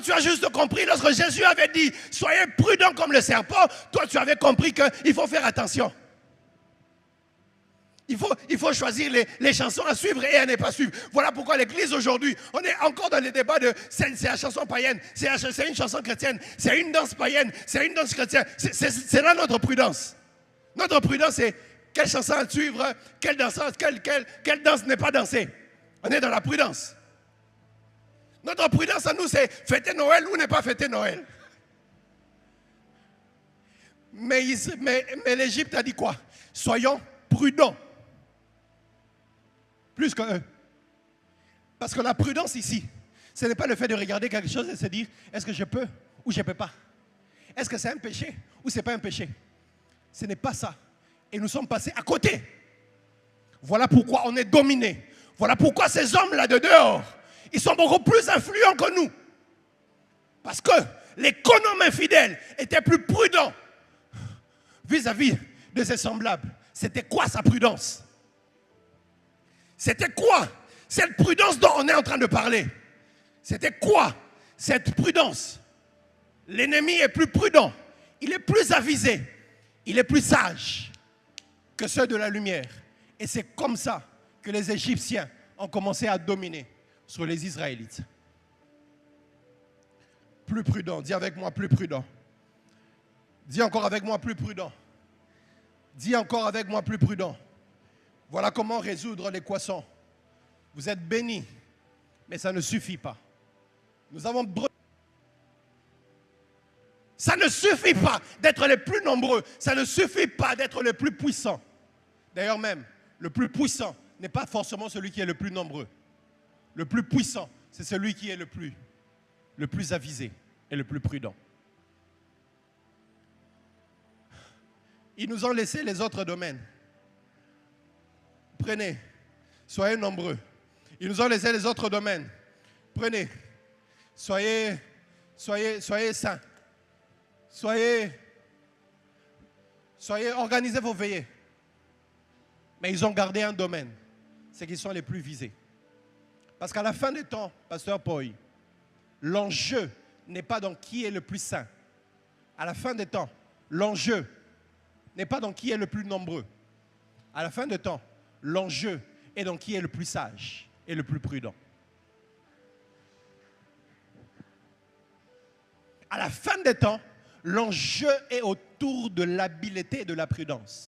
Toi, tu as juste compris, lorsque Jésus avait dit, soyez prudents comme le serpent, toi, tu avais compris qu'il faut faire attention. Il faut choisir les chansons à suivre et à ne pas suivre. Voilà pourquoi l'église aujourd'hui, on est encore dans les débats de c'est la chanson païenne, c'est une chanson chrétienne, c'est une danse païenne, c'est une danse chrétienne. C'est là notre prudence. Notre prudence, c'est quelle chanson à suivre, quelle danse n'est pas dansée. On est dans la prudence. Notre prudence à nous, c'est fêter Noël ou ne pas fêter Noël. Mais l'Égypte a dit quoi? Soyons prudents. Plus qu'eux. Parce que la prudence ici, ce n'est pas le fait de regarder quelque chose et se dire, est-ce que je peux ou je ne peux pas? Est-ce que c'est un péché ou ce n'est pas un péché? Ce n'est pas ça. Et nous sommes passés à côté. Voilà pourquoi on est dominé. Voilà pourquoi ces hommes-là de dehors, ils sont beaucoup plus influents que nous. Parce que l'économe infidèle était plus prudent vis-à-vis de ses semblables. C'était quoi sa prudence? C'était quoi cette prudence dont on est en train de parler? C'était quoi cette prudence? L'ennemi est plus prudent, il est plus avisé, il est plus sage que ceux de la lumière. Et c'est comme ça que les Égyptiens ont commencé à dominer sur les Israélites. Plus prudent, dis avec moi, plus prudent. Dis encore avec moi, plus prudent. Dis encore avec moi, plus prudent. Voilà comment résoudre l'équation. Vous êtes bénis, mais ça ne suffit pas. Nous avons besoin. Ça ne suffit pas d'être les plus nombreux. Ça ne suffit pas d'être les plus puissants. D'ailleurs même, le plus puissant n'est pas forcément celui qui est le plus nombreux. Le plus puissant, c'est celui qui est le plus avisé et le plus prudent. Ils nous ont laissé les autres domaines. Prenez, soyez nombreux. Ils nous ont laissé les autres domaines. Prenez, soyez saints. Soyez, organisez vos veillées. Mais ils ont gardé un domaine. C'est qu'ils sont les plus visés. Parce qu'à la fin des temps, pasteur Poy, l'enjeu n'est pas dans qui est le plus saint. À la fin des temps, l'enjeu n'est pas dans qui est le plus nombreux. À la fin des temps, l'enjeu est dans qui est le plus sage et le plus prudent. À la fin des temps, l'enjeu est autour de l'habileté et de la prudence.